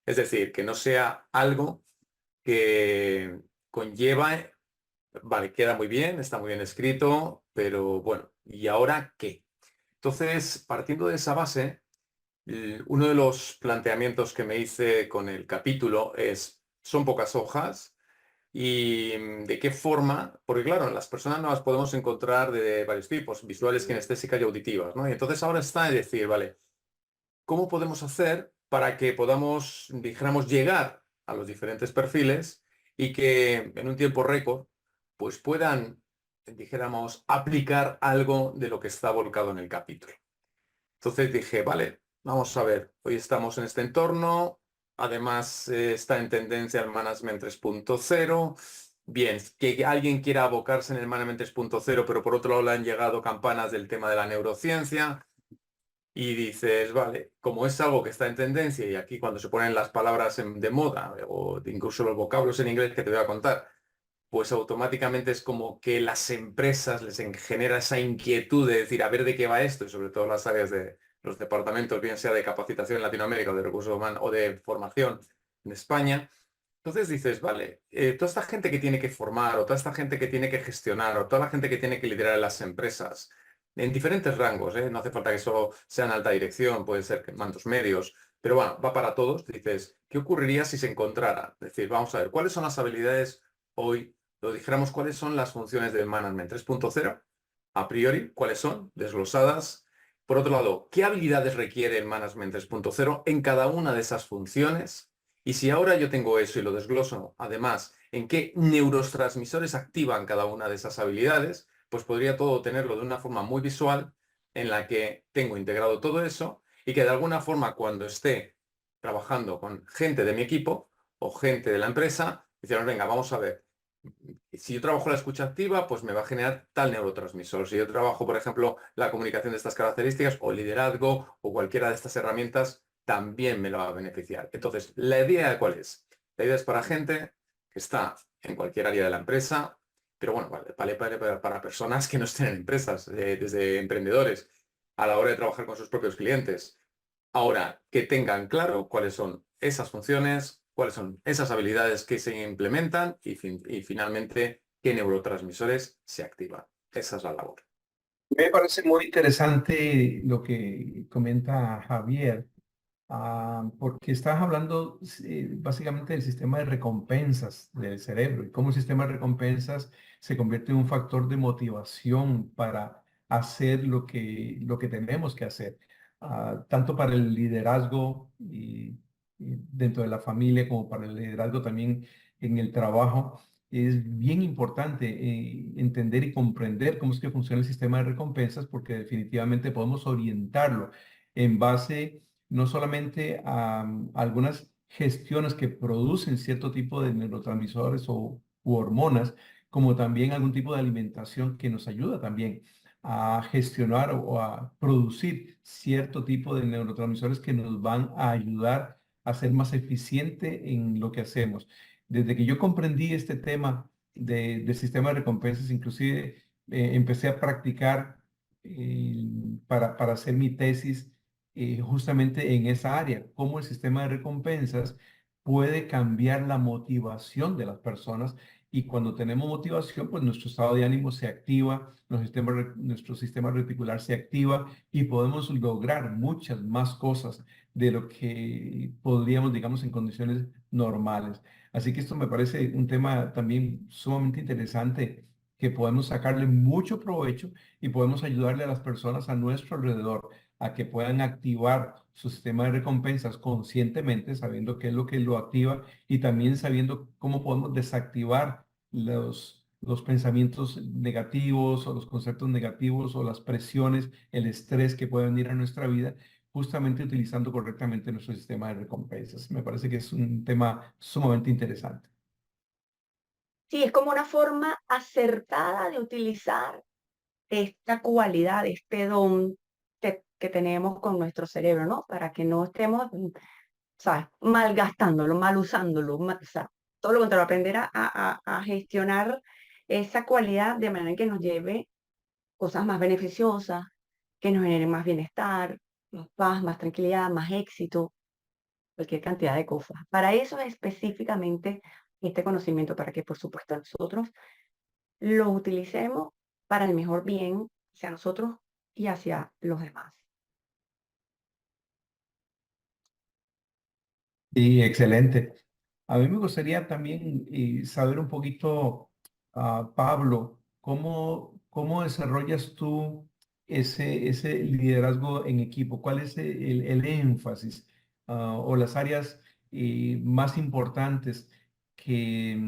Es decir, que no sea algo que conlleva, vale, queda muy bien, está muy bien escrito, pero bueno, ¿y ahora qué? Entonces, partiendo de esa base, uno de los planteamientos que me hice con el capítulo es, son pocas hojas y de qué forma, porque claro, las personas no las podemos encontrar de varios tipos, visuales, kinestésicas y auditivas, ¿no? Y entonces ahora está de decir, vale, ¿cómo podemos hacer para que podamos, dijéramos, llegar a los diferentes perfiles y que en un tiempo récord, pues puedan, dijéramos, aplicar algo de lo que está volcado en el capítulo? Entonces dije, vale, vamos a ver, hoy estamos en este entorno, además está en tendencia el Management 3.0. Bien, que alguien quiera abocarse en el Management 3.0, pero por otro lado le han llegado campanas del tema de la neurociencia. Y dices, vale, como es algo que está en tendencia y aquí cuando se ponen las palabras de moda o incluso los vocablos en inglés que te voy a contar, pues automáticamente es como que las empresas genera esa inquietud de decir, a ver de qué va esto, y sobre todo las áreas de los departamentos, bien sea de capacitación en Latinoamérica o de recursos humanos o de formación en España. Entonces dices, vale, toda esta gente que tiene que formar, o toda esta gente que tiene que gestionar, o toda la gente que tiene que liderar las empresas, en diferentes rangos, no hace falta que solo sean alta dirección, puede ser que mandos medios, pero bueno, va para todos. Dices, ¿qué ocurriría si se encontrara? Es decir, vamos a ver, ¿cuáles son las habilidades hoy? Lo dijéramos, ¿cuáles son las funciones del Management 3.0? A priori, ¿cuáles son? Desglosadas. Por otro lado, ¿qué habilidades requiere el Management 3.0 en cada una de esas funciones? Y si ahora yo tengo eso y lo desgloso, además, en qué neurotransmisores activan cada una de esas habilidades, pues podría todo tenerlo de una forma muy visual en la que tengo integrado todo eso y que de alguna forma cuando esté trabajando con gente de mi equipo o gente de la empresa, decíamos, venga, vamos a ver. Si yo trabajo la escucha activa, pues me va a generar tal neurotransmisor. Si yo trabajo, por ejemplo, la comunicación de estas características o liderazgo o cualquiera de estas herramientas, también me lo va a beneficiar. Entonces, ¿la idea cuál es? La idea es para gente que está en cualquier área de la empresa, pero bueno, vale para personas que no estén en empresas, desde emprendedores, a la hora de trabajar con sus propios clientes. Ahora, que tengan claro cuáles son esas funciones, cuáles son esas habilidades que se implementan y finalmente qué neurotransmisores se activan. Esa es la labor. Me parece muy interesante lo que comenta Javier, porque estás hablando básicamente del sistema de recompensas del cerebro y cómo el sistema de recompensas se convierte en un factor de motivación para hacer lo que tenemos que hacer, tanto para el liderazgo y dentro de la familia como para el liderazgo también en el trabajo. Es bien importante entender y comprender cómo es que funciona el sistema de recompensas porque definitivamente podemos orientarlo en base no solamente a algunas gestiones que producen cierto tipo de neurotransmisores u hormonas, como también algún tipo de alimentación que nos ayuda también a gestionar o a producir cierto tipo de neurotransmisores que nos van a ayudar a ser más eficiente en lo que hacemos. Desde que yo comprendí este tema del sistema de recompensas, inclusive empecé a practicar para hacer mi tesis justamente en esa área, cómo el sistema de recompensas puede cambiar la motivación de las personas y cuando tenemos motivación, pues nuestro estado de ánimo se activa, nuestro sistema reticular se activa y podemos lograr muchas más cosas de lo que podríamos, digamos, en condiciones normales. Así que esto me parece un tema también sumamente interesante que podemos sacarle mucho provecho y podemos ayudarle a las personas a nuestro alrededor a que puedan activar su sistema de recompensas conscientemente, sabiendo qué es lo que lo activa y también sabiendo cómo podemos desactivar los pensamientos negativos o los conceptos negativos o las presiones, el estrés que puede venir a nuestra vida, justamente utilizando correctamente nuestro sistema de recompensas. Me parece que es un tema sumamente interesante. Sí, es como una forma acertada de utilizar esta cualidad, este don que tenemos con nuestro cerebro, ¿no? Para que no estemos, ¿sabes? Malgastándolo, mal usándolo, o sea, todo lo contrario, aprender a gestionar esa cualidad de manera que nos lleve cosas más beneficiosas, que nos generen más bienestar, más paz, más tranquilidad, más éxito, cualquier cantidad de cosas. Para eso es específicamente este conocimiento, para que por supuesto nosotros lo utilicemos para el mejor bien hacia nosotros y hacia los demás. Y excelente. A mí me gustaría también saber un poquito, Pablo, cómo desarrollas tú ese liderazgo en equipo? ¿Cuál es el énfasis, o las áreas más importantes que,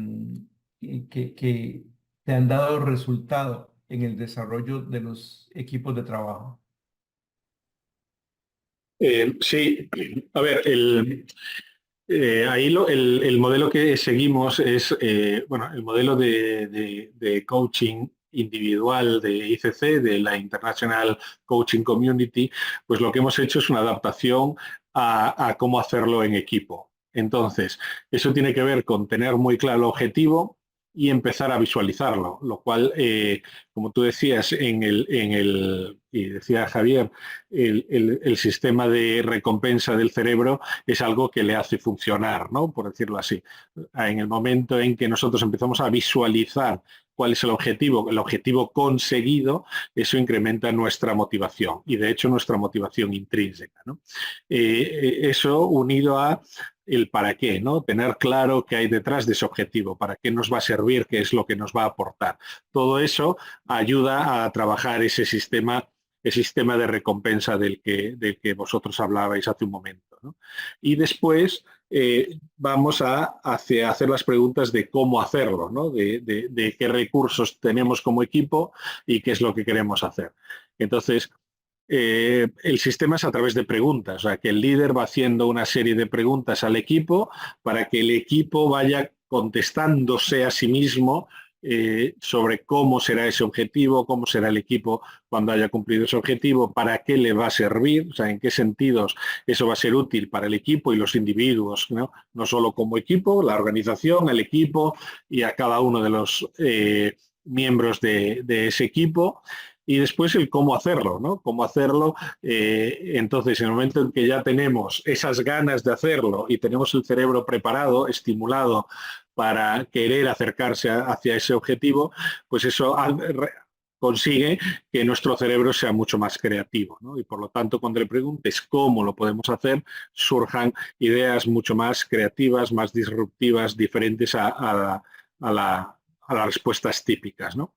que te han dado resultado en el desarrollo de los equipos de trabajo? Sí, a ver, ahí el modelo que seguimos es bueno, el modelo de coaching individual de ICC, de la International Coaching Community, pues lo que hemos hecho es una adaptación a cómo hacerlo en equipo. Entonces, eso tiene que ver con tener muy claro el objetivo y empezar a visualizarlo, lo cual, como tú decías, y decía Javier, el sistema de recompensa del cerebro es algo que le hace funcionar, ¿no? Por decirlo así. En el momento en que nosotros empezamos a visualizar cuál es el objetivo conseguido, eso incrementa nuestra motivación y de hecho nuestra motivación intrínseca, ¿no? Eso unido a el para qué, ¿no? Tener claro qué hay detrás de ese objetivo, para qué nos va a servir, qué es lo que nos va a aportar. Todo eso ayuda a trabajar ese sistema de recompensa del que vosotros hablabais hace un momento, ¿no? Y después vamos a hacer las preguntas de cómo hacerlo, ¿no? De qué recursos tenemos como equipo y qué es lo que queremos hacer. Entonces, el sistema es a través de preguntas, o sea, que el líder va haciendo una serie de preguntas al equipo para que el equipo vaya contestándose a sí mismo sobre cómo será ese objetivo, cómo será el equipo cuando haya cumplido ese objetivo, para qué le va a servir, o sea, en qué sentidos eso va a ser útil para el equipo y los individuos, ¿no? No solo como equipo, la organización, el equipo y a cada uno de los miembros de ese equipo. Y después el cómo hacerlo, ¿no? Cómo hacerlo. Entonces, en el momento en que ya tenemos esas ganas de hacerlo y tenemos el cerebro preparado, estimulado para querer acercarse hacia ese objetivo, pues eso consigue que nuestro cerebro sea mucho más creativo, ¿no? Y por lo tanto, cuando le preguntes cómo lo podemos hacer, surjan ideas mucho más creativas, más disruptivas, diferentes a las respuestas típicas, ¿no?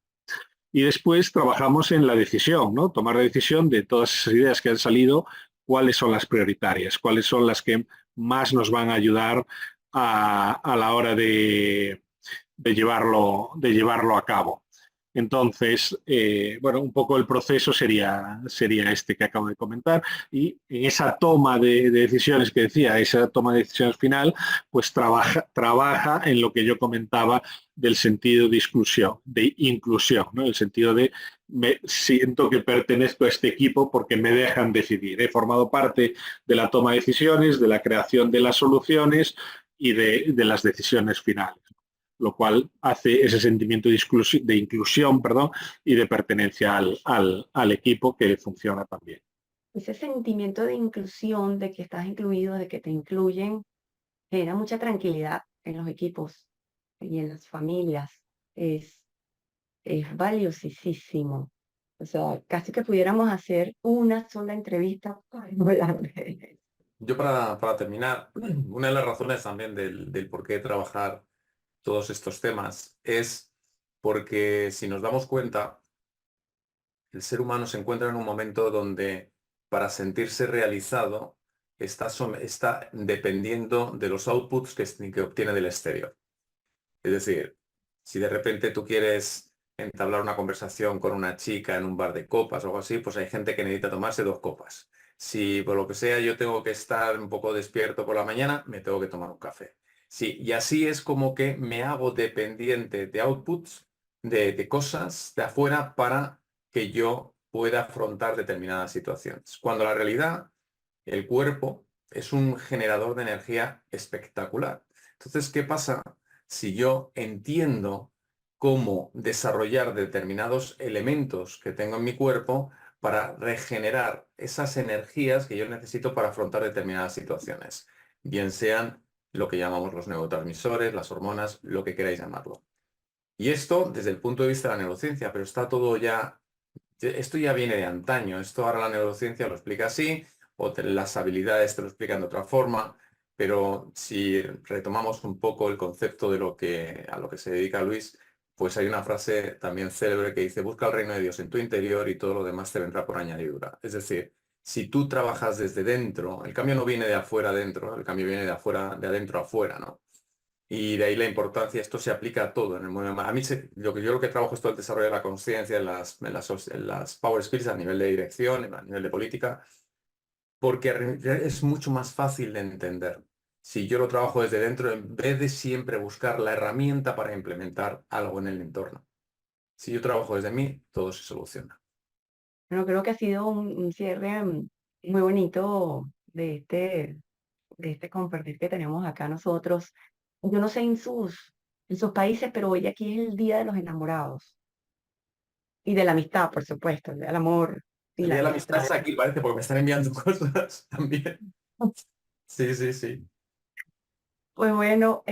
Y después trabajamos en la decisión, ¿no? Tomar la decisión de todas esas ideas que han salido, cuáles son las prioritarias, cuáles son las que más nos van a ayudar a la hora de llevarlo a cabo. Entonces, bueno, un poco el proceso sería este que acabo de comentar, y en esa toma de decisiones que decía, esa toma de decisiones final, pues trabaja en lo que yo comentaba del sentido de inclusión, ¿no? El sentido de me siento que pertenezco a este equipo porque me dejan decidir. He formado parte de la toma de decisiones, de la creación de las soluciones y de las decisiones finales, lo cual hace ese sentimiento de inclusión, perdón, y de pertenencia al equipo que funciona también. Ese sentimiento de inclusión, de que estás incluido, de que te incluyen, genera mucha tranquilidad en los equipos y en las familias. Es valiosísimo. O sea, casi que pudiéramos hacer una sola entrevista para hablar de eso. Yo para terminar, una de las razones también del por qué trabajar todos estos temas es porque si nos damos cuenta, el ser humano se encuentra en un momento donde para sentirse realizado está dependiendo de los outputs que obtiene del exterior. Es decir, si de repente tú quieres entablar una conversación con una chica en un bar de copas o algo así, pues hay gente que necesita tomarse 2 copas. Si por lo que sea yo tengo que estar un poco despierto por la mañana, me tengo que tomar un café. Sí, y así es como que me hago dependiente de outputs, de cosas de afuera para que yo pueda afrontar determinadas situaciones. Cuando la realidad, el cuerpo, es un generador de energía espectacular. Entonces, ¿qué pasa si yo entiendo cómo desarrollar determinados elementos que tengo en mi cuerpo para regenerar esas energías que yo necesito para afrontar determinadas situaciones? Bien sean lo que llamamos los neurotransmisores, las hormonas, lo que queráis llamarlo. Y esto desde el punto de vista de la neurociencia, pero está todo ya, esto ya viene de antaño. Esto ahora la neurociencia lo explica así, o las habilidades te lo explican de otra forma, pero si retomamos un poco el concepto de a lo que se dedica Luis, pues hay una frase también célebre que dice: busca el reino de Dios en tu interior y todo lo demás te vendrá por añadidura. Es decir, si tú trabajas desde dentro, el cambio no viene de afuera adentro, el cambio viene de adentro a afuera, ¿no? Y de ahí la importancia, esto se aplica a todo en el mundo. A mí yo lo que trabajo es todo el desarrollo de la conciencia en las power skills a nivel de dirección, a nivel de política, porque es mucho más fácil de entender. Si yo lo trabajo desde dentro, en vez de siempre buscar la herramienta para implementar algo en el entorno. Si yo trabajo desde mí, todo se soluciona. Bueno, creo que ha sido un cierre muy bonito de este compartir que tenemos acá nosotros. Yo no sé en sus países, pero hoy aquí es el Día de los Enamorados y de la amistad, por supuesto, el Día del amor y El la día de la amistad amistad. es aquí, parece, porque me están enviando cosas también. Sí, sí, sí. Pues bueno,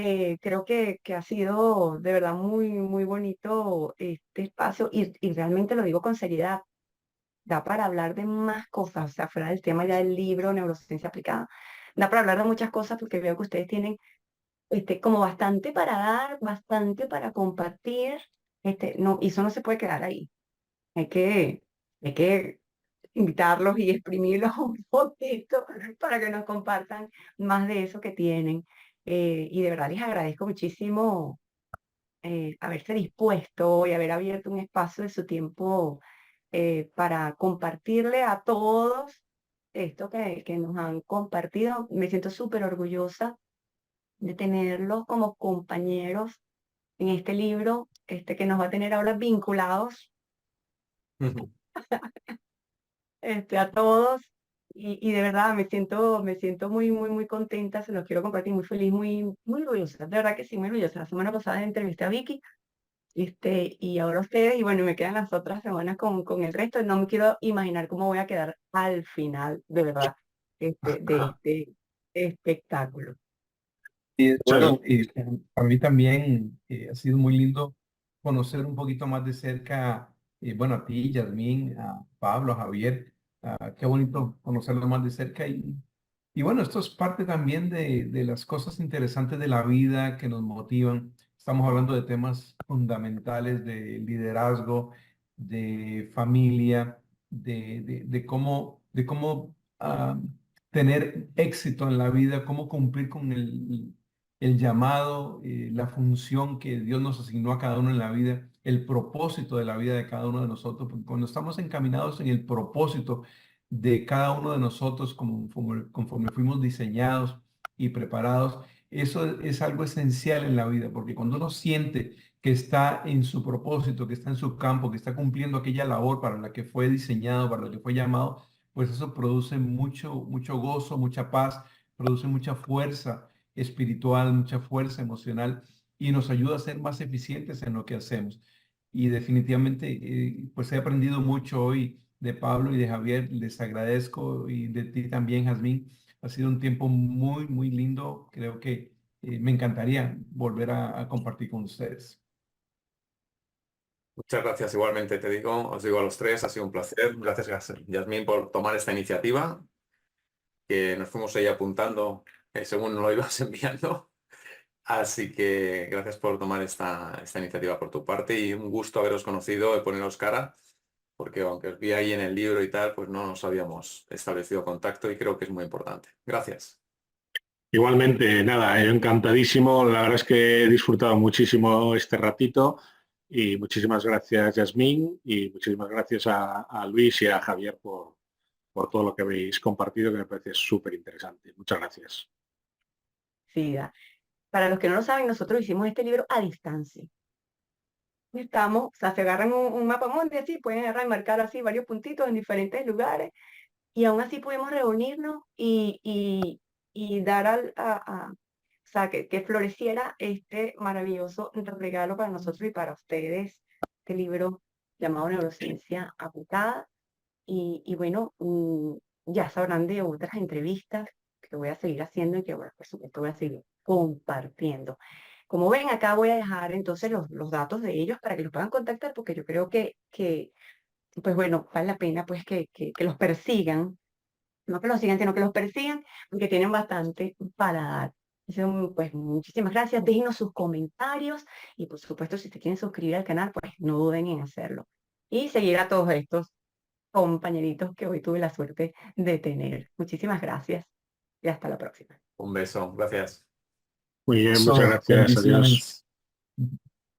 creo que ha sido de verdad muy, muy bonito este espacio y realmente lo digo con seriedad. Da para hablar de más cosas, o sea, fuera del tema ya del libro, neurociencia aplicada, da para hablar de muchas cosas porque veo que ustedes tienen como bastante para dar, bastante para compartir, no, y eso no se puede quedar ahí. Hay que, hay que invitarlos y exprimirlos un poquito para que nos compartan más de eso que tienen. Y de verdad les agradezco muchísimo haberse dispuesto y haber abierto un espacio de su tiempo para compartirle a todos esto que nos han compartido. Me siento súper orgullosa de tenerlos como compañeros en este libro, que nos va a tener ahora vinculados a todos. Y de verdad me siento muy, muy, muy contenta, se los quiero compartir, muy feliz, muy, muy orgullosa, de verdad que sí, muy orgullosa. La semana pasada entrevisté a Vicky, y ahora ustedes, y bueno, me quedan las otras semanas con el resto. No me quiero imaginar cómo voy a quedar al final, de verdad, de este espectáculo. Y Muchas- bueno, y a mí también ha sido muy lindo conocer un poquito más de cerca, bueno, a ti, Yasmín, a Pablo, a Javier. Qué bonito conocerlo más de cerca. Y bueno, esto es parte también de las cosas interesantes de la vida que nos motivan. Estamos hablando de temas fundamentales de liderazgo, de familia, de cómo tener éxito en la vida, cómo cumplir con el llamado, la función que Dios nos asignó a cada uno en la vida, el propósito de la vida de cada uno de nosotros. Porque cuando estamos encaminados en el propósito de cada uno de nosotros, conforme fuimos diseñados y preparados, eso es algo esencial en la vida, porque cuando uno siente que está en su propósito, que está en su campo, que está cumpliendo aquella labor para la que fue diseñado, para la que fue llamado, pues eso produce mucho, mucho gozo, mucha paz, produce mucha fuerza espiritual, mucha fuerza emocional y nos ayuda a ser más eficientes en lo que hacemos. Y definitivamente, pues he aprendido mucho hoy de Pablo y de Javier, les agradezco y de ti también, Jazmín. Ha sido un tiempo muy, muy lindo. Creo que me encantaría volver a compartir con ustedes. Muchas gracias igualmente, te digo, os digo a los tres, ha sido un placer. Gracias, Yasmín, por tomar esta iniciativa, que nos fuimos ahí apuntando según nos lo ibas enviando. Así que gracias por tomar esta iniciativa por tu parte y un gusto haberos conocido y poneros cara, porque aunque os vi ahí en el libro y tal, pues no nos habíamos establecido contacto y creo que es muy importante. Gracias. Igualmente, nada, yo encantadísimo. La verdad es que he disfrutado muchísimo este ratito y muchísimas gracias, Yasmín, y muchísimas gracias a Luis y a Javier por todo lo que habéis compartido, que me parece súper interesante. Muchas gracias. Sí, para los que no lo saben, nosotros hicimos este libro a distancia. O sea, se agarran un mapa mundi así, pueden agarrar y marcar así varios puntitos en diferentes lugares, y aún así pudimos reunirnos y dar o sea, que floreciera este maravilloso regalo para nosotros y para ustedes, este libro llamado Neurociencia Aplicada. Y bueno, ya sabrán de otras entrevistas que voy a seguir haciendo y que, bueno, por supuesto voy a seguir compartiendo. Como ven, acá voy a dejar entonces los datos de ellos para que los puedan contactar, porque yo creo pues bueno, vale la pena pues que los persigan, no que los sigan, sino que los persigan, porque tienen bastante para dar. Pues muchísimas gracias, déjenos sus comentarios y por supuesto si se quieren suscribir al canal, pues no duden en hacerlo. Y seguir a todos estos compañeritos que hoy tuve la suerte de tener. Muchísimas gracias y hasta la próxima. Un beso. Gracias. Muy bien, muchas gracias. Adiós. Bendiciones.